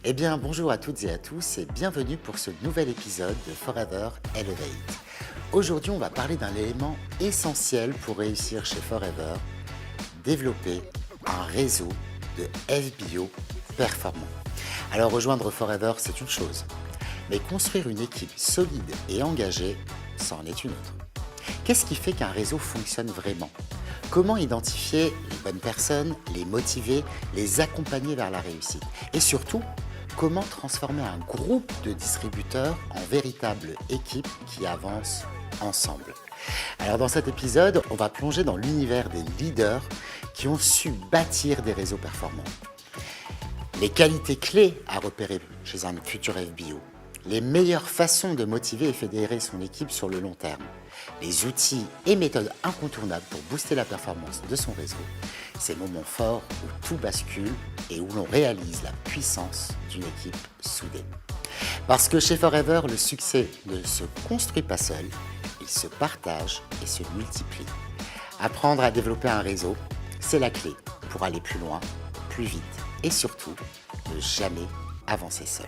Eh bien, bonjour à toutes et à tous et bienvenue pour ce nouvel épisode de Forever Elevate. Aujourd'hui, on va parler d'un élément essentiel pour réussir chez Forever, développer un réseau de FBO performant. Alors, rejoindre Forever, c'est une chose, mais construire une équipe solide et engagée, ça en est une autre. Qu'est-ce qui fait qu'un réseau fonctionne vraiment ? Comment identifier les bonnes personnes, les motiver, les accompagner vers la réussite ? Et surtout, comment transformer un groupe de distributeurs en véritable équipe qui avance ensemble ? Alors dans cet épisode, on va plonger dans l'univers des leaders qui ont su bâtir des réseaux performants. Les qualités clés à repérer chez un futur FBO, les meilleures façons de motiver et fédérer son équipe sur le long terme, les outils et méthodes incontournables pour booster la performance de son réseau, ces moments forts où tout bascule et où l'on réalise la puissance d'une équipe soudée. Parce que chez Forever, le succès ne se construit pas seul, il se partage et se multiplie. Apprendre à développer un réseau, c'est la clé pour aller plus loin, plus vite et surtout ne jamais avancer seul.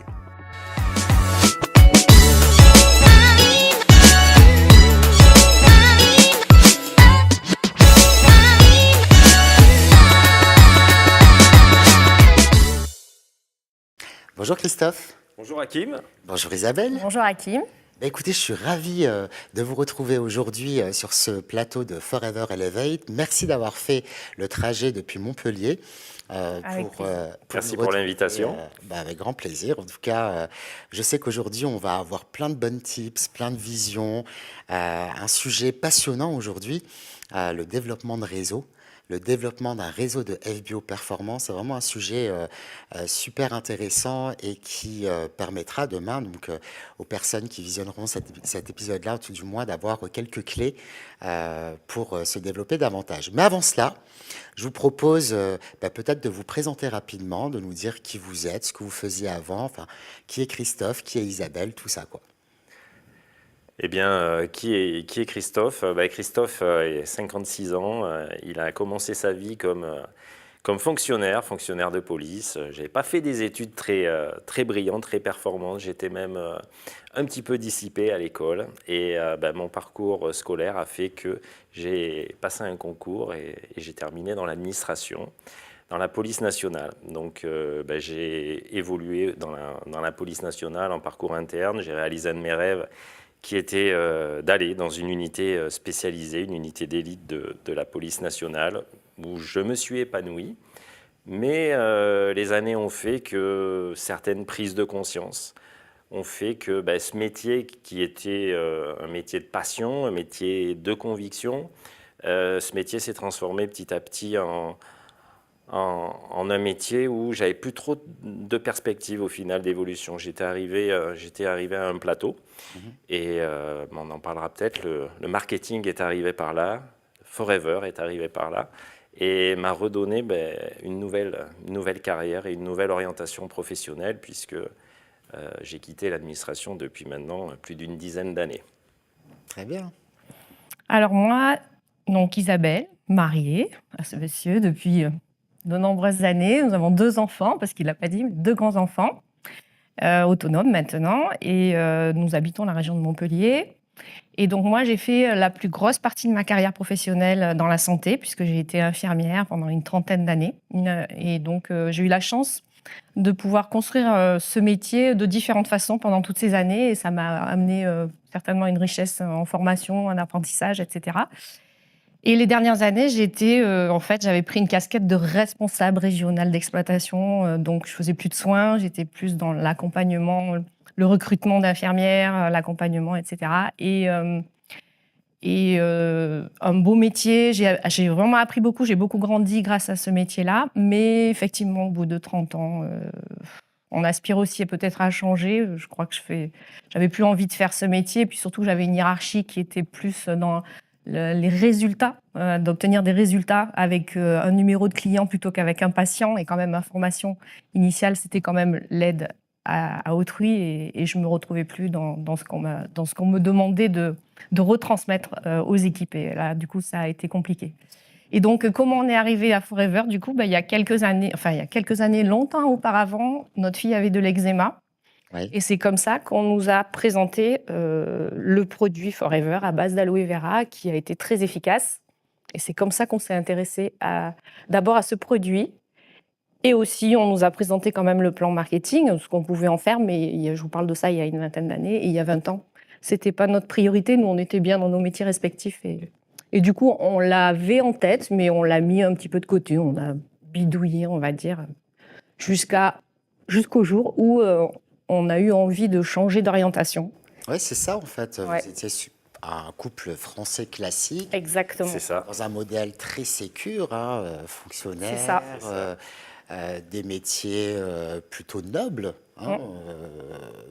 Bonjour Christophe. Bonjour Hakim. Bonjour Isabelle. Bonjour Hakim. Écoutez, je suis ravi de vous retrouver aujourd'hui sur ce plateau de Forever Elevate. Merci d'avoir fait le trajet depuis Montpellier. Merci pour l'invitation. Avec grand plaisir. En tout cas, je sais qu'aujourd'hui, on va avoir plein de bonnes tips, plein de visions, un sujet passionnant aujourd'hui, le développement de réseau. Le développement d'un réseau de FBO performance, c'est vraiment un sujet super intéressant et qui permettra demain aux personnes qui visionneront cet épisode-là, tout du moins, d'avoir quelques clés pour se développer davantage. Mais avant cela, je vous propose peut-être de vous présenter rapidement, de nous dire qui vous êtes, ce que vous faisiez avant, enfin, qui est Christophe, qui est Isabelle, tout ça, quoi. Eh bien, qui est Christophe ? Christophe a 56 ans. Il a commencé sa vie comme fonctionnaire de police. Je n'avais pas fait des études très brillantes, très performantes. J'étais même un petit peu dissipé à l'école. Et mon parcours scolaire a fait que j'ai passé un concours et j'ai terminé dans l'administration, dans la police nationale. Donc, j'ai évolué dans la police nationale en parcours interne. J'ai réalisé un de mes rêves qui était d'aller dans une unité spécialisée, une unité d'élite de la police nationale, où je me suis épanoui. Mais les années ont fait que certaines prises de conscience ont fait que ce métier qui était un métier de passion, un métier de conviction, ce métier s'est transformé petit à petit en un métier où j'avais plus trop de perspectives au final d'évolution. J'étais arrivé à un plateau et on en parlera peut-être. Le marketing est arrivé par là, Forever est arrivé par là et m'a redonné une nouvelle carrière et une nouvelle orientation professionnelle puisque j'ai quitté l'administration depuis maintenant plus d'une dizaine d'années. Très bien. Alors moi, donc Isabelle, mariée à ce monsieur depuis de nombreuses années. Nous avons 2 enfants, parce qu'il ne l'a pas dit, mais 2 grands-enfants, autonomes maintenant. Et nous habitons la région de Montpellier. Et donc moi, j'ai fait la plus grosse partie de ma carrière professionnelle dans la santé, puisque j'ai été infirmière pendant une trentaine d'années. Et donc j'ai eu la chance de pouvoir construire ce métier de différentes façons pendant toutes ces années. Et ça m'a amené certainement une richesse en formation, en apprentissage, etc. Et les dernières années, j'avais pris une casquette de responsable régional d'exploitation. Donc, je faisais plus de soins, j'étais plus dans l'accompagnement, le recrutement d'infirmières, l'accompagnement, etc. Et un beau métier. J'ai vraiment appris beaucoup, j'ai beaucoup grandi grâce à ce métier-là. Mais effectivement, au bout de 30 ans, on aspire aussi peut-être à changer. Je crois que j'avais plus envie de faire ce métier. Et puis surtout, j'avais une hiérarchie qui était plus dans les résultats, d'obtenir des résultats avec un numéro de client plutôt qu'avec un patient. Et quand même, ma formation initiale, c'était quand même l'aide à autrui. Et je ne me retrouvais plus dans ce qu'on me demandait de retransmettre aux équipes. Et là, du coup, ça a été compliqué. Et donc, comment on est arrivé à Forever? Du coup, il y a quelques années, longtemps auparavant, notre fille avait de l'eczéma. Oui. Et c'est comme ça qu'on nous a présenté le produit Forever à base d'aloe vera qui a été très efficace. Et c'est comme ça qu'on s'est intéressé d'abord à ce produit. Et aussi, on nous a présenté quand même le plan marketing, ce qu'on pouvait en faire. Mais je vous parle de ça il y a une vingtaine d'années. Et il y a 20 ans, ce n'était pas notre priorité. Nous, on était bien dans nos métiers respectifs. Et du coup, on l'avait en tête, mais on l'a mis un petit peu de côté. On a bidouillé, on va dire, jusqu'au jour où on a eu envie de changer d'orientation. Oui, c'est ça en fait. Ouais. Vous étiez un couple français classique, Exactement. C'est ça. dans un modèle très sécure, hein, fonctionnaire, C'est ça. C'est ça. des métiers plutôt nobles. Hein,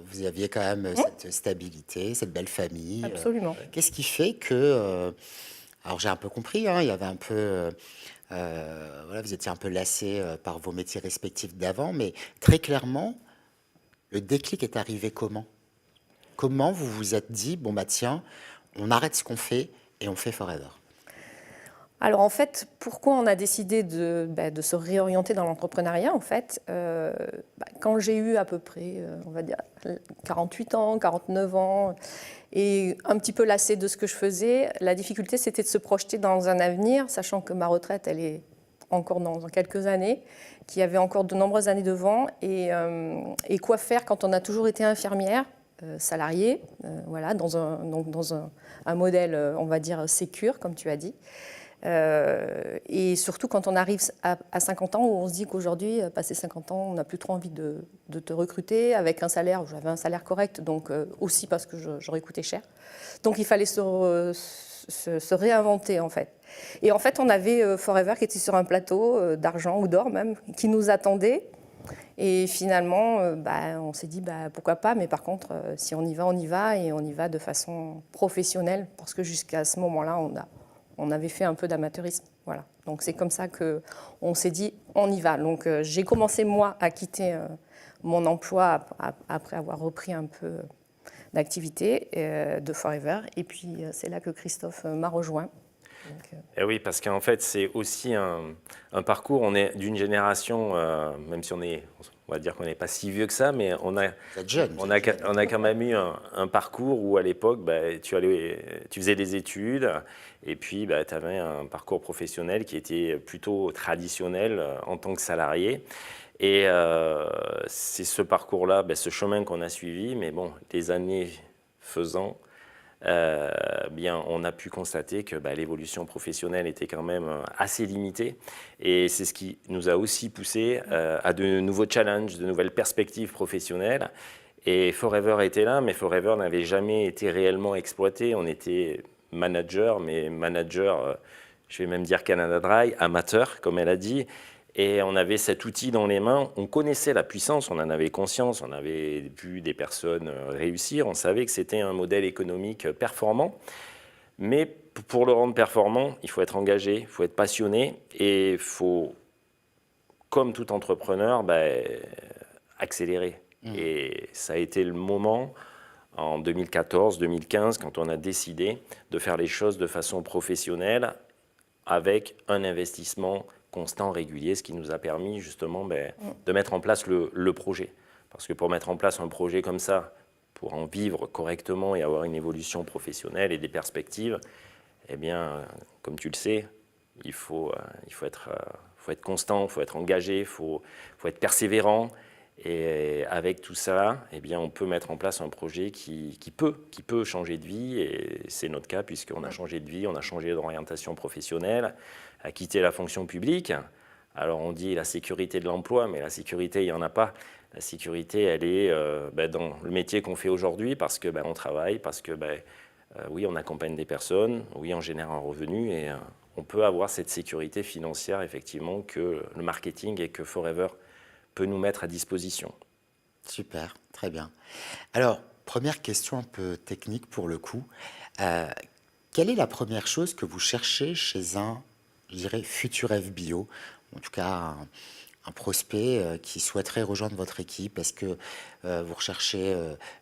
vous aviez quand même cette stabilité, cette belle famille. Absolument. Qu'est-ce qui fait que... alors j'ai un peu compris, hein, il y avait un peu... voilà, vous étiez un peu lassés par vos métiers respectifs d'avant, mais très clairement, le déclic est arrivé comment? Comment vous vous êtes dit, bon bah tiens, on arrête ce qu'on fait et on fait Forever? Alors en fait, pourquoi on a décidé de se réorienter dans l'entrepreneuriat en fait quand j'ai eu à peu près, on va dire, 48 ans, 49 ans, et un petit peu lassée de ce que je faisais, la difficulté c'était de se projeter dans un avenir, sachant que ma retraite elle est encore dans quelques années, qu'il y avait encore de nombreuses années devant, et quoi faire quand on a toujours été infirmière, salariée, voilà, dans un modèle, on va dire, sécure, comme tu as dit. Et surtout quand on arrive à 50 ans, où on se dit qu'aujourd'hui, passé 50 ans, on n'a plus trop envie de te recruter avec un salaire. J'avais un salaire correct, donc aussi parce que j'aurais coûté cher. Donc il fallait se réinventer en fait. Et en fait, on avait Forever qui était sur un plateau d'argent ou d'or même, qui nous attendait. Et finalement, on s'est dit pourquoi pas, mais par contre, si on y va, on y va, et on y va de façon professionnelle, parce que jusqu'à ce moment-là, on avait fait un peu d'amateurisme. Voilà. Donc c'est comme ça qu'on s'est dit, on y va. Donc j'ai commencé, moi, à quitter mon emploi après avoir repris un peu d'activité de Forever. Et puis c'est là que Christophe m'a rejoint. Et oui, parce qu'en fait, c'est aussi un parcours. On est d'une génération, même si on va dire qu'on n'est pas si vieux que ça, mais on a quand même eu un parcours où à l'époque, tu faisais des études et puis tu avais un parcours professionnel qui était plutôt traditionnel en tant que salarié. Et c'est ce parcours-là, ce chemin qu'on a suivi, mais bon, les années faisant, on a pu constater que l'évolution professionnelle était quand même assez limitée, et c'est ce qui nous a aussi poussé à de nouveaux challenges, de nouvelles perspectives professionnelles. Et Forever était là, mais Forever n'avait jamais été réellement exploité. On était manager, mais manager, je vais même dire Canada Dry, amateur, comme elle a dit. Et on avait cet outil dans les mains, on connaissait la puissance, on en avait conscience, on avait vu des personnes réussir, on savait que c'était un modèle économique performant. Mais pour le rendre performant, il faut être engagé, il faut être passionné, et il faut, comme tout entrepreneur, accélérer. Et ça a été le moment, en 2014-2015, quand on a décidé de faire les choses de façon professionnelle, avec un investissement constant, régulier, ce qui nous a permis justement de mettre en place le projet. Parce que pour mettre en place un projet comme ça, pour en vivre correctement et avoir une évolution professionnelle et des perspectives, eh bien, comme tu le sais, il faut être constant, il faut être engagé, il faut être persévérant. Et avec tout ça, eh bien, on peut mettre en place un projet qui peut changer de vie. Et c'est notre cas, puisqu'on a changé de vie, on a changé d'orientation professionnelle, a quitté la fonction publique. Alors on dit la sécurité de l'emploi, mais la sécurité, il n'y en a pas. La sécurité, elle est dans le métier qu'on fait aujourd'hui, parce que on travaille, parce que oui, on accompagne des personnes, oui, on génère un revenu, et on peut avoir cette sécurité financière, effectivement, que le marketing et que Forever peut nous mettre à disposition. Super, très bien. Alors, première question un peu technique pour le coup. Quelle est la première chose que vous cherchez chez un, je dirais, futur FBO, en tout cas un prospect qui souhaiterait rejoindre votre équipe? Est-ce que vous recherchez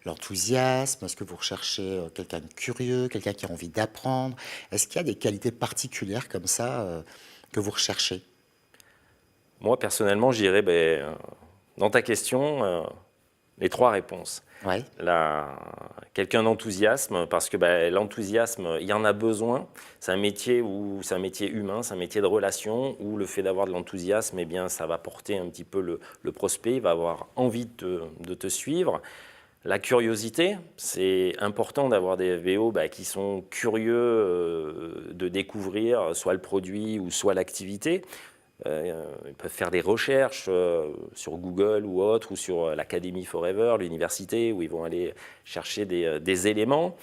l'enthousiasme? Est-ce que vous recherchez quelqu'un de curieux, quelqu'un qui a envie d'apprendre? Est-ce qu'il y a des qualités particulières comme ça que vous recherchez? Moi, personnellement, je dirais, dans ta question, les 3 réponses. Ouais. Quelqu'un d'enthousiasme, parce que l'enthousiasme, il y en a besoin. C'est un métier humain, c'est un métier de relation, où le fait d'avoir de l'enthousiasme, eh bien, ça va porter un petit peu le prospect, il va avoir envie de te suivre. La curiosité, c'est important d'avoir des FBO qui sont curieux de découvrir soit le produit ou soit l'activité. Ils peuvent faire des recherches sur Google ou autre, ou sur l'Académie Forever, l'université, où ils vont aller chercher des éléments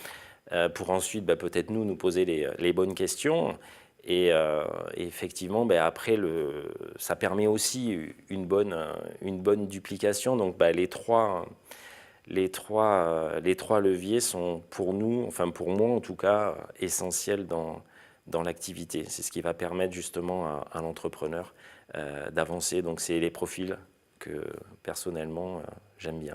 pour ensuite peut-être nous poser les bonnes questions. Et effectivement, après, ça permet aussi une bonne duplication. Donc les trois leviers sont pour nous, enfin pour moi en tout cas, essentiels dans l'activité. C'est ce qui va permettre justement à l'entrepreneur d'avancer. Donc c'est les profils que personnellement j'aime bien.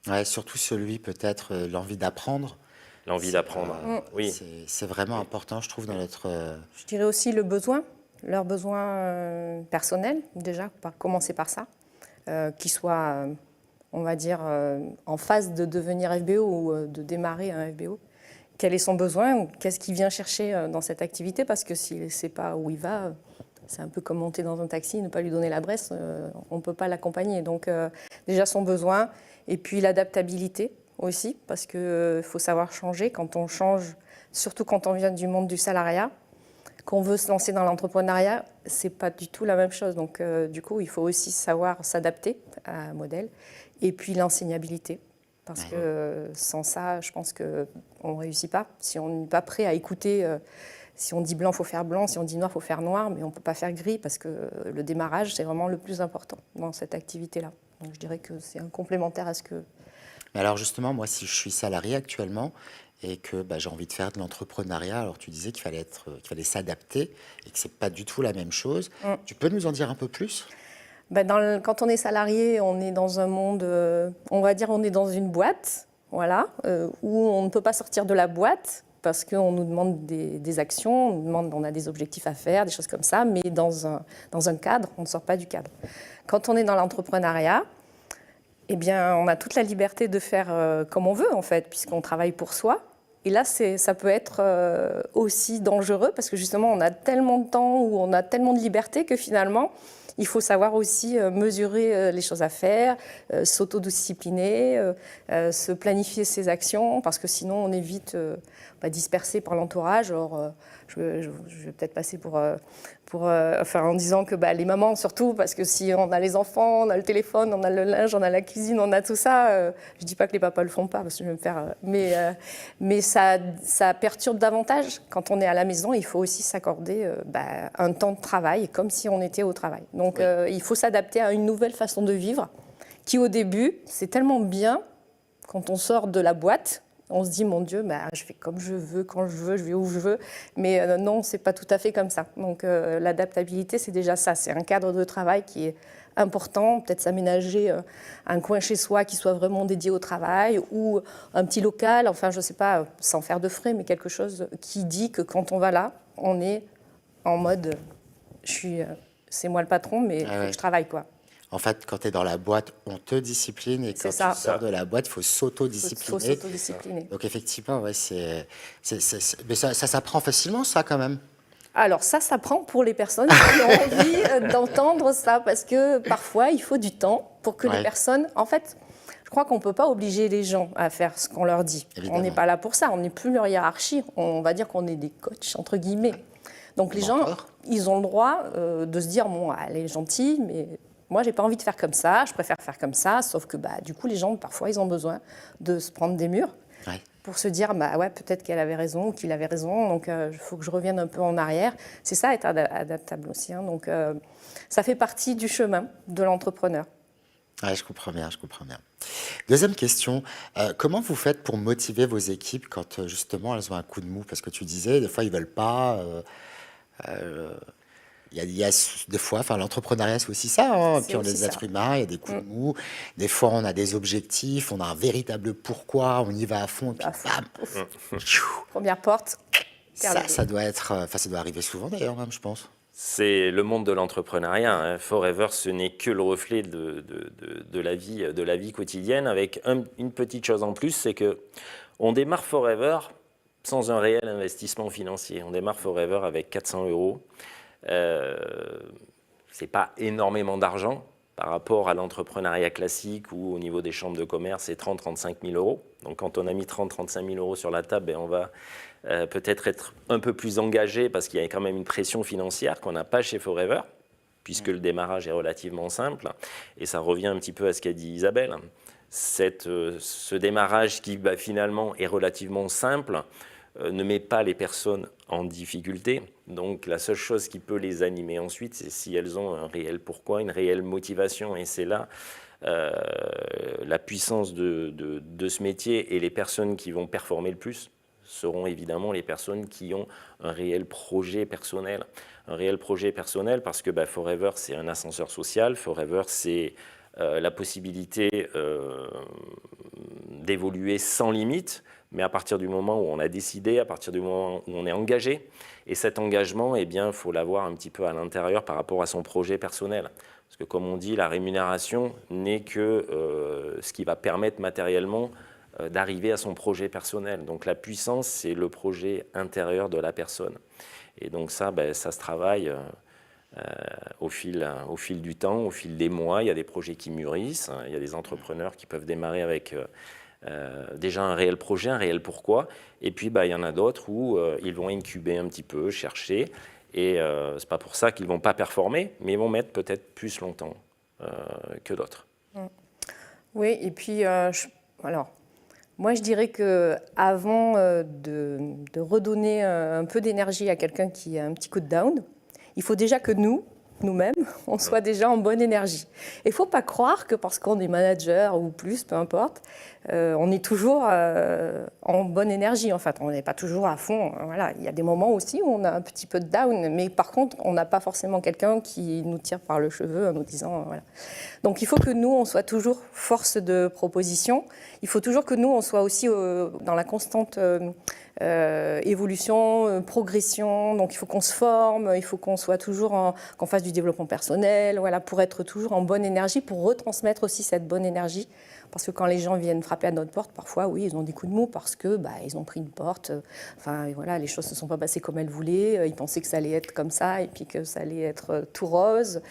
Ouais, surtout celui peut-être l'envie d'apprendre. L'envie d'apprendre, oui. C'est vraiment important, je trouve, dans notre... Je dirais aussi le besoin, leurs besoins personnels, déjà, commencer par ça, qu'ils soient, on va dire, en phase de devenir FBO ou de démarrer un FBO. Quel est son besoin, qu'est-ce qu'il vient chercher dans cette activité, parce que s'il ne sait pas où il va, c'est un peu comme monter dans un taxi, ne pas lui donner l'adresse, on ne peut pas l'accompagner. Donc déjà son besoin, et puis l'adaptabilité aussi, parce qu'il faut savoir changer quand on change, surtout quand on vient du monde du salariat, qu'on veut se lancer dans l'entrepreneuriat, ce n'est pas du tout la même chose. Donc du coup, il faut aussi savoir s'adapter à un modèle, et puis l'enseignabilité. Parce que sans ça, je pense qu'on ne réussit pas. Si on n'est pas prêt à écouter, si on dit blanc, il faut faire blanc, si on dit noir, il faut faire noir, mais on ne peut pas faire gris, parce que le démarrage, c'est vraiment le plus important dans cette activité-là. Donc je dirais que c'est un complémentaire à ce que... Mais alors justement, moi, si je suis salarié actuellement et que j'ai envie de faire de l'entrepreneuriat, alors tu disais qu'il fallait s'adapter et que ce n'est pas du tout la même chose. Tu peux nous en dire un peu plus ? Quand on est salarié, on est dans un monde, on va dire, on est dans une boîte, voilà, où on ne peut pas sortir de la boîte parce qu'on nous demande des actions, on a des objectifs à faire, des choses comme ça, mais dans un cadre, on ne sort pas du cadre. Quand on est dans l'entrepreneuriat, eh bien, on a toute la liberté de faire comme on veut, en fait, puisqu'on travaille pour soi. Et là, ça peut être aussi dangereux parce que justement, on a tellement de temps ou on a tellement de liberté que finalement, il faut savoir aussi mesurer les choses à faire, s'autodiscipliner, se planifier ses actions, parce que sinon on est vite dispersé par l'entourage. Alors, je vais peut-être passer en disant que les mamans surtout, parce que si on a les enfants, on a le téléphone, on a le linge, on a la cuisine, on a tout ça, je ne dis pas que les papas le font pas, parce que je vais me faire... mais ça perturbe davantage. Quand on est à la maison, il faut aussi s'accorder un temps de travail, comme si on était au travail. Donc il faut s'adapter à une nouvelle façon de vivre, qui au début, c'est tellement bien, quand on sort de la boîte, on se dit, mon Dieu, je fais comme je veux, quand je veux, je vais où je veux. Mais non, ce n'est pas tout à fait comme ça. Donc l'adaptabilité, c'est déjà ça. C'est un cadre de travail qui est important. Peut-être s'aménager un coin chez soi qui soit vraiment dédié au travail, ou un petit local, enfin, je ne sais pas, sans faire de frais, mais quelque chose qui dit que quand on va là, on est en mode, c'est moi le patron, mais je travaille, quoi. En fait, quand tu es dans la boîte, on te discipline, et quand tu sors de la boîte, il faut s'autodiscipliner. Il faut s'autodiscipliner. Donc effectivement, mais ça s'apprend facilement, ça, quand même. Alors ça s'apprend pour les personnes qui ont envie d'entendre ça, parce que parfois, il faut du temps pour que les personnes... En fait, je crois qu'on ne peut pas obliger les gens à faire ce qu'on leur dit. Évidemment. On n'est pas là pour ça, on n'est plus leur hiérarchie. On va dire qu'on est des coachs, entre guillemets. Donc les gens, ils ont le droit de se dire, bon, elle est gentille, mais... Moi, je n'ai pas envie de faire comme ça, je préfère faire comme ça, sauf que du coup, les gens, parfois, ils ont besoin de se prendre des murs pour se dire, peut-être qu'elle avait raison ou qu'il avait raison, donc il faut que je revienne un peu en arrière. C'est ça, être adaptable aussi. Donc, ça fait partie du chemin de l'entrepreneur. Ouais, je comprends bien. Deuxième question, comment vous faites pour motiver vos équipes quand, justement, elles ont un coup de mou? Parce que tu disais, des fois, ils ne veulent pas... Il y a des fois, enfin, l'entrepreneuriat, c'est aussi ça, hein. C'est Puis on est aussi des ça. êtres humains, il y a des coups de mou. Des fois, on a des objectifs, on a un véritable pourquoi, on y va à fond, et puis À fond. bam, tchou. Première porte, terminé. Ça doit être, enfin, ça doit arriver souvent d'ailleurs, même, je pense. C'est le monde de l'entrepreneuriat, hein. Forever, ce n'est que le reflet de la vie quotidienne, avec une petite chose en plus, c'est que on démarre Forever sans un réel investissement financier. On démarre Forever avec 400 €. C'est pas énormément d'argent par rapport à l'entrepreneuriat classique où au niveau des chambres de commerce, c'est 30-35 000 €. Donc quand on a mis 30-35 000 € sur la table, ben, on va peut-être être un peu plus engagé parce qu'il y a quand même une pression financière qu'on n'a pas chez Forever, puisque le démarrage est relativement simple. Et ça revient un petit peu à ce qu'a dit Isabelle. Ce démarrage qui finalement est relativement simple ne met pas les personnes en difficulté. Donc la seule chose qui peut les animer ensuite, c'est si elles ont un réel pourquoi, une réelle motivation. Et c'est là la puissance de ce métier, et les personnes qui vont performer le plus seront évidemment les personnes qui ont un réel projet personnel. Un réel projet personnel parce que Forever, c'est un ascenseur social. Forever, c'est la possibilité d'évoluer sans limite, mais à partir du moment où on a décidé, à partir du moment où on est engagé. Et cet engagement, eh bien, il faut l'avoir un petit peu à l'intérieur par rapport à son projet personnel. Parce que comme on dit, la rémunération n'est que ce qui va permettre matériellement d'arriver à son projet personnel. Donc la puissance, c'est le projet intérieur de la personne. Et donc ça, ça se travaille au fil du temps, au fil des mois. Il y a des projets qui mûrissent, il y a des entrepreneurs qui peuvent démarrer avec déjà un réel projet, un réel pourquoi. Et puis il y en a d'autres où ils vont incuber un petit peu, chercher. Et ce n'est pas pour ça qu'ils ne vont pas performer, mais ils vont mettre peut-être plus longtemps que d'autres. Oui, et puis, alors, moi je dirais qu'avant de redonner un peu d'énergie à quelqu'un qui a un petit coup de down, il faut déjà que nous-mêmes, on soit déjà en bonne énergie. Et il ne faut pas croire que parce qu'on est manager ou plus, peu importe, on est toujours en bonne énergie. En fait, on n'est pas toujours à fond. Voilà. Il y a des moments aussi où on a un petit peu de down, mais par contre, on n'a pas forcément quelqu'un qui nous tire par le cheveu en nous disant... voilà. Donc il faut que nous, on soit toujours force de proposition. Il faut toujours que nous, on soit aussi dans la constante... évolution, progression, donc il faut qu'on se forme, il faut qu'on soit toujours qu'on fasse du développement personnel, voilà, pour être toujours en bonne énergie, pour retransmettre aussi cette bonne énergie. Parce que quand les gens viennent frapper à notre porte, parfois, oui, ils ont des coups de mou parce que ils ont pris une porte. Enfin, voilà, les choses ne se sont pas passées comme elles voulaient. Ils pensaient que ça allait être comme ça et puis que ça allait être tout rose.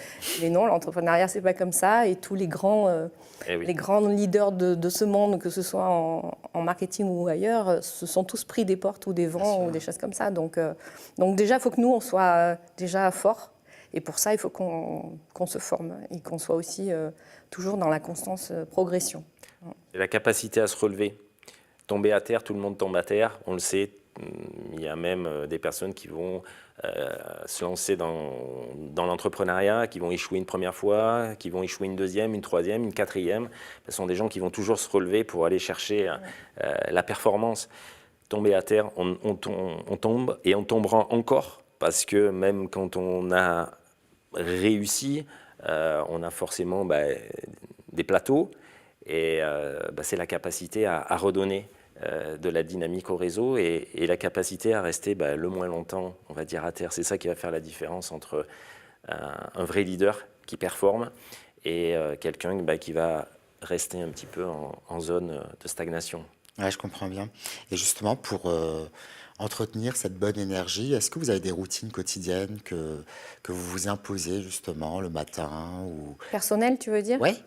Mais non, l'entrepreneuriat, c'est pas comme ça. Et tous les grands leaders de ce monde, que ce soit en marketing ou ailleurs, se sont tous pris des portes ou des vents ou des choses comme ça. Donc déjà, il faut que nous, on soit déjà forts. Et pour ça, il faut qu'on se forme et qu'on soit aussi toujours dans la constance progression. Et la capacité à se relever. Tomber à terre, tout le monde tombe à terre, on le sait. Il y a même des personnes qui vont se lancer dans l'entrepreneuriat, qui vont échouer une première fois, qui vont échouer une deuxième, une troisième, une quatrième. Ce sont des gens qui vont toujours se relever pour aller chercher la performance. Tomber à terre, on tombe et on tombera encore, parce que même quand on a réussi, on a forcément des plateaux, et c'est la capacité à redonner de la dynamique au réseau et la capacité à rester le moins longtemps, on va dire, à terre. C'est ça qui va faire la différence entre un vrai leader qui performe et quelqu'un qui va rester un petit peu en zone de stagnation. Ouais, je comprends bien. Et justement, pour entretenir cette bonne énergie, est-ce que vous avez des routines quotidiennes que vous vous imposez justement le matin ou... Personnel, tu veux dire ? Oui,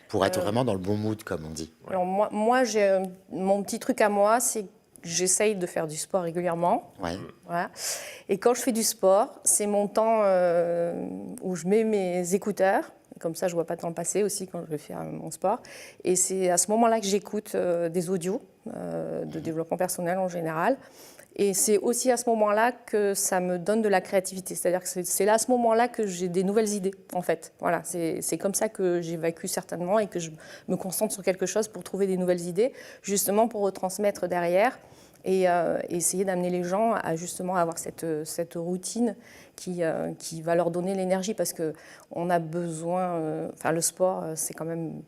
pour être vraiment dans le bon mood, comme on dit. Ouais. Alors moi j'ai mon petit truc à moi, c'est que j'essaye de faire du sport régulièrement. Ouais. Voilà. Et quand je fais du sport, c'est mon temps où je mets mes écouteurs. Comme ça, je ne vois pas le temps passer aussi quand je vais faire mon sport. Et c'est à ce moment-là que j'écoute des audios de développement personnel en général. Et c'est aussi à ce moment-là que ça me donne de la créativité. C'est-à-dire que c'est là, à ce moment-là, que j'ai des nouvelles idées, en fait. Voilà, c'est comme ça que j'évacue certainement et que je me concentre sur quelque chose pour trouver des nouvelles idées, justement pour retransmettre derrière et essayer d'amener les gens à justement avoir cette routine qui va leur donner l'énergie parce qu'on a besoin, le sport, c'est quand même...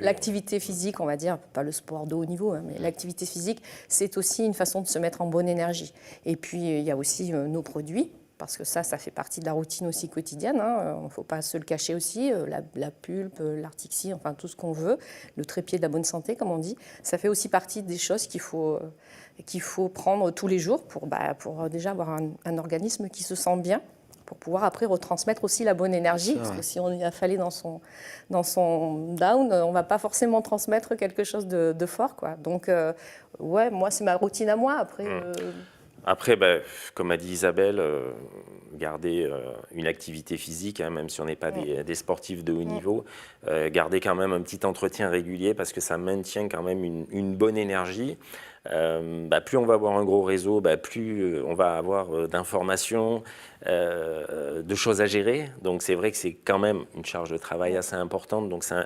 L'activité physique, on va dire, pas le sport de haut niveau, hein, mais l'activité physique, c'est aussi une façon de se mettre en bonne énergie. Et puis, il y a aussi nos produits, parce que ça fait partie de la routine aussi quotidienne. Il ne faut pas se le cacher aussi. La pulpe, l'artixie, enfin tout ce qu'on veut, le trépied de la bonne santé, comme on dit, ça fait aussi partie des choses qu'il faut prendre tous les jours pour déjà avoir un organisme qui se sent bien, pour pouvoir après retransmettre aussi la bonne énergie, parce que si on est affalé dans son down, on ne va pas forcément transmettre quelque chose de fort, quoi. Donc, moi, c'est ma routine à moi. Après, comme a dit Isabelle, garder une activité physique, hein, même si on n'est pas des sportifs de haut niveau, garder quand même un petit entretien régulier parce que ça maintient quand même une bonne énergie. Plus on va avoir un gros réseau, plus on va avoir d'informations, de choses à gérer. Donc c'est vrai que c'est quand même une charge de travail assez importante. Donc c'est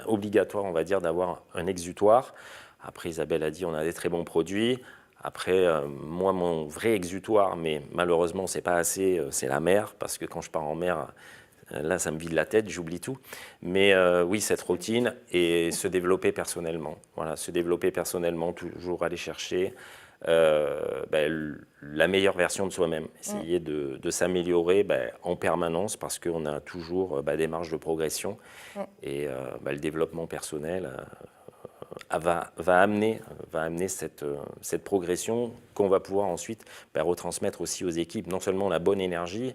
obligatoire, on va dire, d'avoir un exutoire. Après, Isabelle a dit on a des très bons produits. Après, moi, mon vrai exutoire, mais malheureusement, c'est pas assez, c'est la mer, parce que quand je pars en mer, là, ça me vide la tête, j'oublie tout. Mais oui, cette routine et se développer personnellement. Voilà, se développer personnellement, toujours aller chercher la meilleure version de soi-même. Essayer de s'améliorer en permanence, parce qu'on a toujours des marges de progression. Et le développement personnel... va amener cette progression qu'on va pouvoir ensuite retransmettre aussi aux équipes, non seulement la bonne énergie,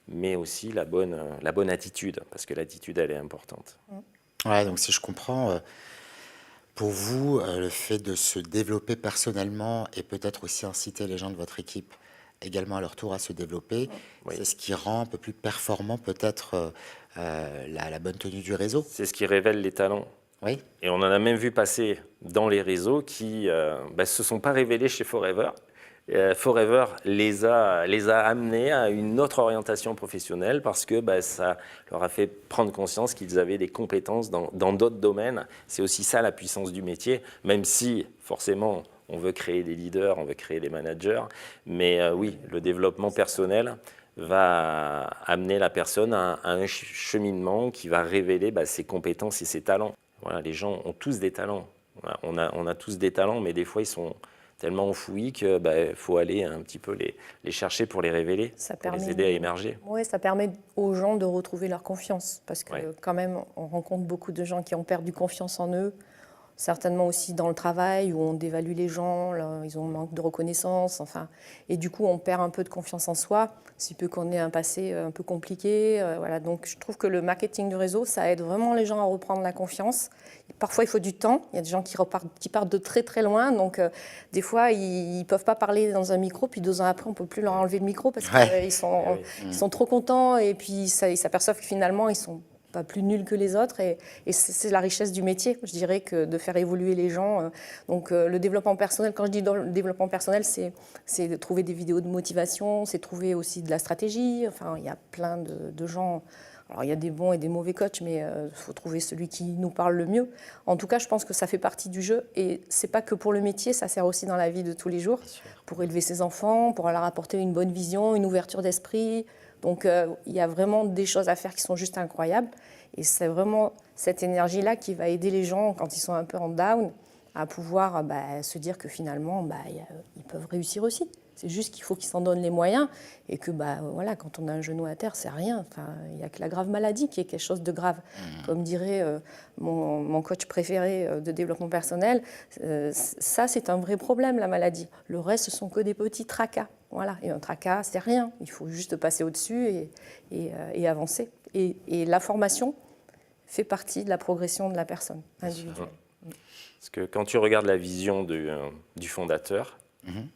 mais aussi la bonne attitude, parce que l'attitude, elle est importante. Ouais, donc si je comprends, pour vous, le fait de se développer personnellement et peut-être aussi inciter les gens de votre équipe également à leur tour à se développer, c'est ce qui rend un peu plus performant peut-être la bonne tenue du réseau. C'est ce qui révèle les talents. Oui. Et on en a même vu passer dans les réseaux qui se sont pas révélés chez Forever. Forever les a amenés à une autre orientation professionnelle parce que ça leur a fait prendre conscience qu'ils avaient des compétences dans d'autres domaines. C'est aussi ça la puissance du métier, même si forcément on veut créer des leaders, on veut créer des managers. Mais oui, le développement personnel va amener la personne à un cheminement qui va révéler ses compétences et ses talents. Voilà, les gens ont tous des talents. On a tous des talents, mais des fois, ils sont tellement enfouis qu'il faut aller un petit peu les chercher pour les révéler, les aider à émerger. Oui, ça permet aux gens de retrouver leur confiance. Parce que quand même, on rencontre beaucoup de gens qui ont perdu confiance en eux. Certainement aussi dans le travail, où on dévalue les gens, là, ils ont un manque de reconnaissance. Et du coup, on perd un peu de confiance en soi, si peu qu'on ait un passé un peu compliqué. Voilà. Donc, je trouve que le marketing du réseau, ça aide vraiment les gens à reprendre la confiance. Parfois, il faut du temps. Il y a des gens qui partent de très, très loin. Donc, des fois, ils ne peuvent pas parler dans un micro. Puis 2 ans après, on ne peut plus leur enlever le micro parce qu'ils sont trop contents. Et puis, ils s'aperçoivent que finalement, ils sont pas plus nuls que les autres. Et c'est la richesse du métier, je dirais, que de faire évoluer les gens. Donc, le développement personnel, quand je dis le développement personnel, c'est de trouver des vidéos de motivation, c'est trouver aussi de la stratégie. Enfin, il y a plein de gens... Alors, il y a des bons et des mauvais coachs, mais il faut trouver celui qui nous parle le mieux. En tout cas, je pense que ça fait partie du jeu. Et ce n'est pas que pour le métier, ça sert aussi dans la vie de tous les jours, pour élever ses enfants, pour leur apporter une bonne vision, une ouverture d'esprit. Donc, il y a vraiment des choses à faire qui sont juste incroyables. Et c'est vraiment cette énergie-là qui va aider les gens, quand ils sont un peu en down, à pouvoir se dire que finalement, ils peuvent réussir aussi. C'est juste qu'il faut qu'ils s'en donnent les moyens et que voilà, quand on a un genou à terre, c'est rien. Enfin, il n'y a que la grave maladie qui est quelque chose de grave. Comme dirait mon coach préféré de développement personnel, ça c'est un vrai problème, la maladie. Le reste, ce sont que des petits tracas. Voilà. Et un tracas, c'est rien. Il faut juste passer au-dessus et avancer. Et la formation fait partie de la progression de la personne individuelle. Parce que quand tu regardes la vision du fondateur,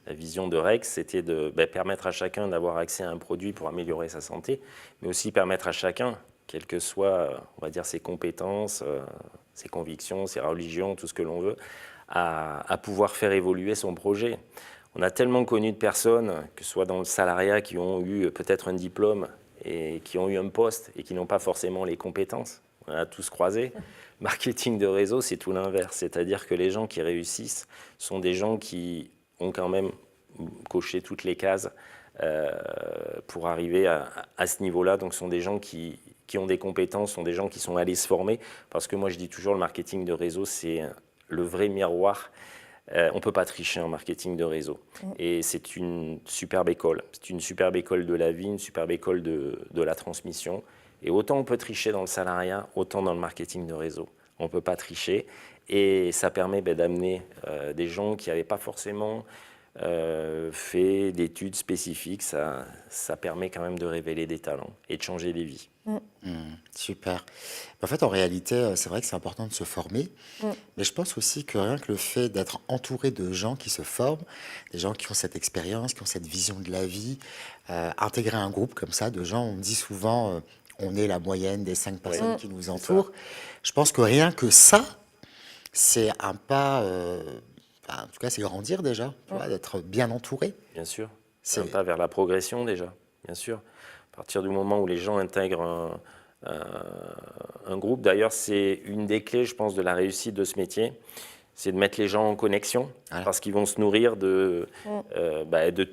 la vision de Rex, c'était de permettre à chacun d'avoir accès à un produit pour améliorer sa santé, mais aussi permettre à chacun, quelles que soient, on va dire, ses compétences, ses convictions, ses religions, tout ce que l'on veut, à pouvoir faire évoluer son projet. On a tellement connu de personnes, que ce soit dans le salariat, qui ont eu peut-être un diplôme et qui ont eu un poste et qui n'ont pas forcément les compétences. on a tous croisé. Marketing de réseau, c'est tout l'inverse. C'est-à-dire que les gens qui réussissent sont des gens qui ont quand même coché toutes les cases pour arriver à ce niveau-là. Donc, ce sont des gens qui ont des compétences, sont des gens qui sont allés se former. Parce que moi, je dis toujours, le marketing de réseau, c'est le vrai miroir. On ne peut pas tricher en marketing de réseau. Et c'est une superbe école. C'est une superbe école de la vie, une superbe école de la transmission. Et autant on peut tricher dans le salariat, autant dans le marketing de réseau. On ne peut pas tricher. Et ça permet d'amener des gens qui n'avaient pas forcément fait d'études spécifiques. Ça permet quand même de révéler des talents et de changer des vies. Super. En fait, en réalité, c'est vrai que c'est important de se former, mais je pense aussi que rien que le fait d'être entouré de gens qui se forment, des gens qui ont cette expérience, qui ont cette vision de la vie, intégrer un groupe comme ça de gens, on me dit souvent, on est la moyenne des 5 personnes qui nous entourent. Je pense que rien que ça, c'est un pas, en tout cas, c'est grandir déjà, tu vois, d'être bien entouré. Bien sûr. C'est un pas vers la progression déjà, bien sûr. À partir du moment où les gens intègrent un groupe, d'ailleurs, c'est une des clés, je pense, de la réussite de ce métier, c'est de mettre les gens en connexion, parce qu'ils vont se nourrir de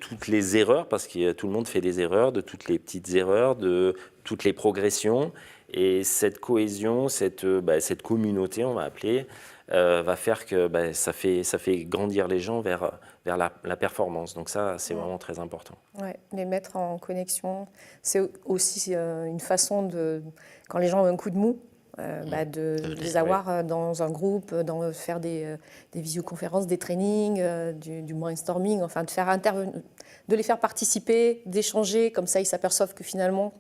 toutes les erreurs, parce que tout le monde fait des erreurs, de toutes les petites erreurs, de toutes les progressions. Et cette cohésion, cette communauté, on va appeler, va faire que ça fait grandir les gens vers la performance. Donc ça, c'est vraiment très important. Ouais, les mettre en connexion, c'est aussi une façon de, quand les gens ont un coup de mou, de les avoir dans un groupe, faire des visioconférences, des trainings, du brainstorming, enfin de les faire participer, d'échanger, comme ça ils s'aperçoivent que finalement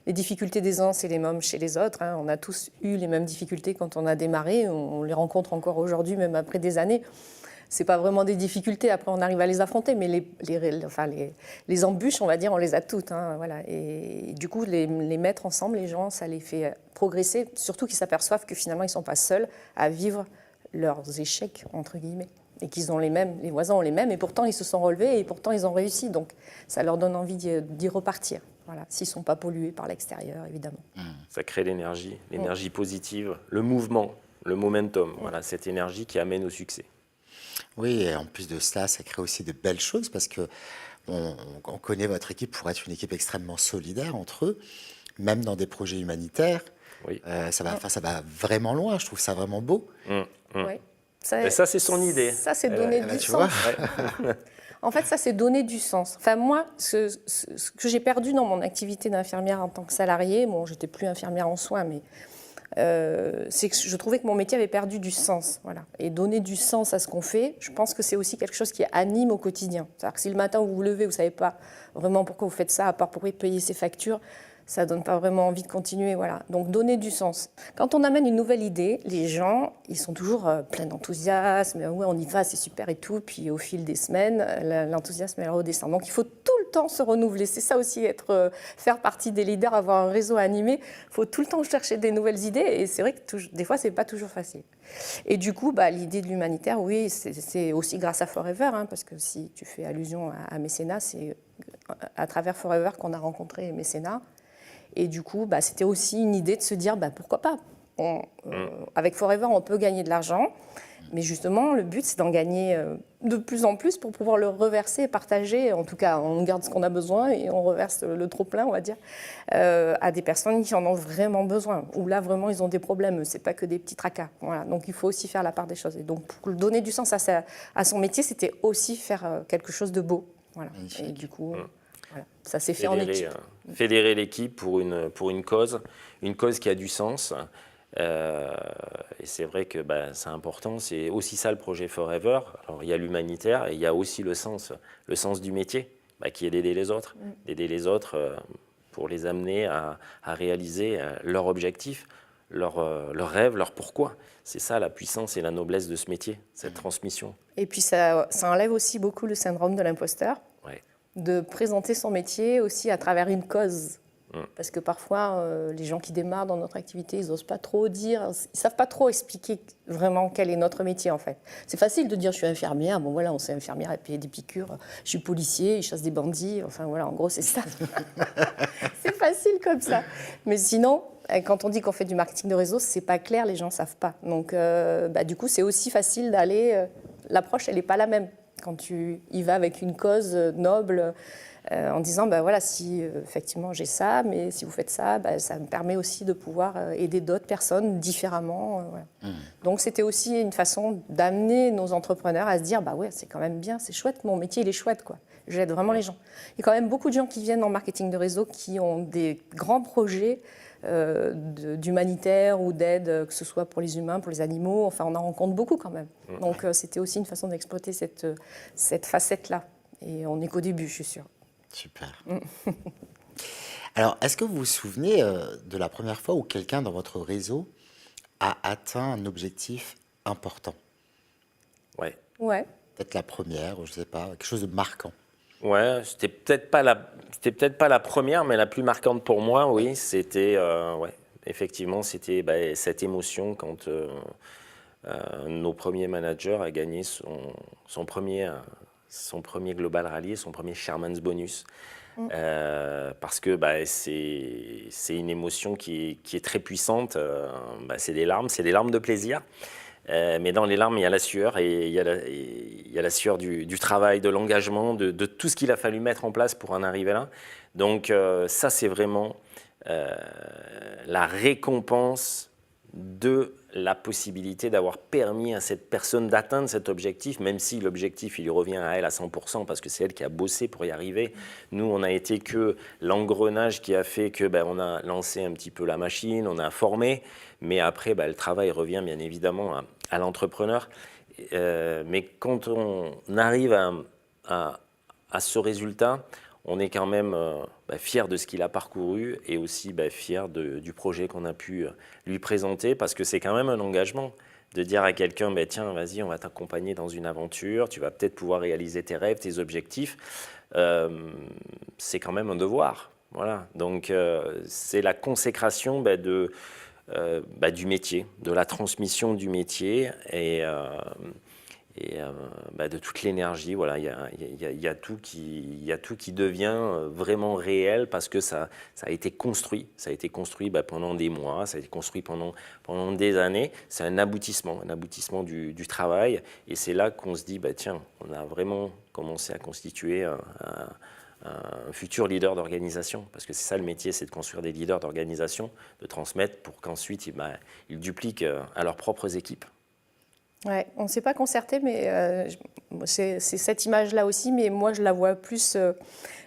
les difficultés des uns, c'est les mêmes chez les autres. Hein. On a tous eu les mêmes difficultés quand on a démarré, on les rencontre encore aujourd'hui, même après des années. C'est pas vraiment des difficultés, après on arrive à les affronter, mais les embûches, on va dire, on les a toutes. Hein, voilà. Et du coup, les mettre ensemble, les gens, ça les fait progresser, surtout qu'ils s'aperçoivent que finalement, ils ne sont pas seuls à vivre leurs échecs, entre guillemets, et qu'ils ont les mêmes, les voisins ont les mêmes, et pourtant ils se sont relevés, et pourtant ils ont réussi. Donc ça leur donne envie d'y repartir, voilà, s'ils ne sont pas pollués par l'extérieur, évidemment. Ça crée l'énergie positive, le mouvement, le momentum, voilà, cette énergie qui amène au succès. Oui, et en plus de cela, ça crée aussi de belles choses parce que on connaît votre équipe pour être une équipe extrêmement solidaire entre eux, même dans des projets humanitaires. Oui. Ça va vraiment loin, je trouve ça vraiment beau. Ouais. Et ça, c'est son idée. Ça, c'est donner du tu sens. vois. En fait, ça, c'est donner du sens. Enfin, moi, ce que j'ai perdu dans mon activité d'infirmière en tant que salariée, bon, j'étais plus infirmière en soins, mais c'est que je trouvais que mon métier avait perdu du sens. Voilà. Et donner du sens à ce qu'on fait, je pense que c'est aussi quelque chose qui anime au quotidien. C'est-à-dire que si le matin vous vous levez, vous ne savez pas vraiment pourquoi vous faites ça, à part pour payer ses factures, ça ne donne pas vraiment envie de continuer. Voilà. Donc donner du sens. Quand on amène une nouvelle idée, les gens, ils sont toujours pleins d'enthousiasme. Ouais, on y va, c'est super et tout. Puis au fil des semaines, l'enthousiasme elle redescend. Donc il faut tout le temps se renouveler. C'est ça aussi, faire partie des leaders, avoir un réseau animé. Il faut tout le temps chercher des nouvelles idées. Et c'est vrai que des fois, ce n'est pas toujours facile. Et du coup, l'idée de l'humanitaire, oui, c'est aussi grâce à Forever. Hein, parce que si tu fais allusion à Mécénat, c'est à travers Forever qu'on a rencontré Mécénat. Et du coup, c'était aussi une idée de se dire, pourquoi pas. Avec Forever, on peut gagner de l'argent, mais justement, le but, c'est d'en gagner de plus en plus pour pouvoir le reverser et partager. En tout cas, on garde ce qu'on a besoin et on reverse le trop-plein, on va dire, à des personnes qui en ont vraiment besoin, où là, vraiment, ils ont des problèmes. Ce n'est pas que des petits tracas. Voilà. Donc, il faut aussi faire la part des choses. Et donc, pour donner du sens à son métier, c'était aussi faire quelque chose de beau. Voilà. Et du coup... Voilà. Ça s'est fait en équipe. Fédérer l'équipe pour une cause qui a du sens. Et c'est vrai que c'est important. C'est aussi ça le projet Forever. Alors, il y a l'humanitaire et il y a aussi le sens du métier, qui est d'aider les autres. D'aider les autres pour les amener à réaliser leur objectif, leur rêve, leur pourquoi. C'est ça la puissance et la noblesse de ce métier, cette transmission. Et puis ça enlève aussi beaucoup le syndrome de l'imposteur. De présenter son métier aussi à travers une cause. Parce que parfois, les gens qui démarrent dans notre activité, ils n'osent pas trop dire, ils ne savent pas trop expliquer vraiment quel est notre métier en fait. C'est facile de dire je suis infirmière, bon voilà, on sait infirmière et payer des piqûres, je suis policier, je chasse des bandits, enfin voilà, en gros c'est ça. C'est facile comme ça. Mais sinon, Et quand on dit qu'on fait du marketing de réseau, c'est pas clair, les gens savent pas. Donc, du coup, c'est aussi facile d'aller. L'approche, elle n'est pas la même. Quand tu y vas avec une cause noble, en disant, voilà, si effectivement j'ai ça, mais si vous faites ça, ça me permet aussi de pouvoir aider d'autres personnes différemment. Voilà. Donc, c'était aussi une façon d'amener nos entrepreneurs à se dire, ouais, c'est quand même bien, c'est chouette, mon métier, il est chouette, quoi. J'aide vraiment les gens. Il y a quand même beaucoup de gens qui viennent en marketing de réseau qui ont des grands projets d'humanitaire ou d'aide, que ce soit pour les humains, pour les animaux. Enfin, on en rencontre beaucoup quand même. Donc, c'était aussi une façon d'exploiter cette facette-là. Et on n'est qu'au début, je suis sûre. Super. Alors, est-ce que vous vous souvenez de la première fois où quelqu'un dans votre réseau a atteint un objectif important? Ouais. Peut-être la première, ou je ne sais pas, quelque chose de marquant. Ouais, c'était peut-être pas la première, mais la plus marquante pour moi, oui, c'était effectivement, c'était cette émotion quand nos premiers managers a gagné son premier Global Rally, son premier Sherman's Bonus. Parce que c'est une émotion qui est très puissante. C'est des larmes de plaisir. Mais dans les larmes, il y a la sueur, et il y a la sueur du travail, de l'engagement, de tout ce qu'il a fallu mettre en place pour en arriver là. Donc ça, c'est vraiment la récompense de la possibilité d'avoir permis à cette personne d'atteindre cet objectif, même si l'objectif, il lui revient à elle à 100%, parce que c'est elle qui a bossé pour y arriver. Nous, on n'a été que l'engrenage qui a fait que on a lancé un petit peu la machine, on a formé, mais après, le travail revient bien évidemment à l'entrepreneur. Mais quand on arrive à ce résultat, on est quand même fier de ce qu'il a parcouru, et aussi fier du projet qu'on a pu lui présenter, parce que c'est quand même un engagement de dire à quelqu'un, tiens, vas-y, on va t'accompagner dans une aventure, tu vas peut-être pouvoir réaliser tes rêves, tes objectifs. C'est quand même un devoir. Voilà. Donc c'est la consécration du métier, de la transmission du métier, et de toute l'énergie. Voilà, il y a tout qui devient vraiment réel, parce que ça a été construit. Ça a été construit pendant des mois, ça a été construit pendant des années. C'est un aboutissement du travail. Et c'est là qu'on se dit, tiens, on a vraiment commencé à constituer un futur leader d'organisation. Parce que c'est ça le métier, c'est de construire des leaders d'organisation, de transmettre pour qu'ensuite ils dupliquent à leurs propres équipes. Ouais, on ne s'est pas concerté, mais c'est cette image-là aussi, mais moi je la vois plus,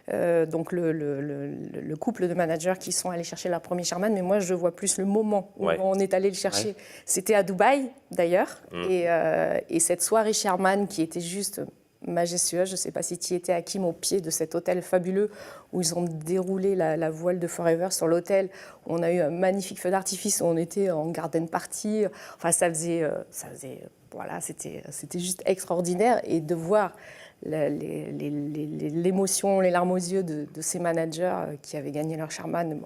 donc le couple de managers qui sont allés chercher leur premier Sherman, mais moi je vois plus le moment où on est allé le chercher. Ouais. C'était à Dubaï d'ailleurs, et cette soirée Sherman qui était juste majestueuse, je ne sais pas si tu y étais, Hakim, au pied de cet hôtel fabuleux où ils ont déroulé la voile de Forever sur l'hôtel. On a eu un magnifique feu d'artifice, où on était en garden party. Enfin, ça faisait voilà, c'était juste extraordinaire, et de voir l'émotion, les larmes aux yeux de ces managers qui avaient gagné leur Sherman,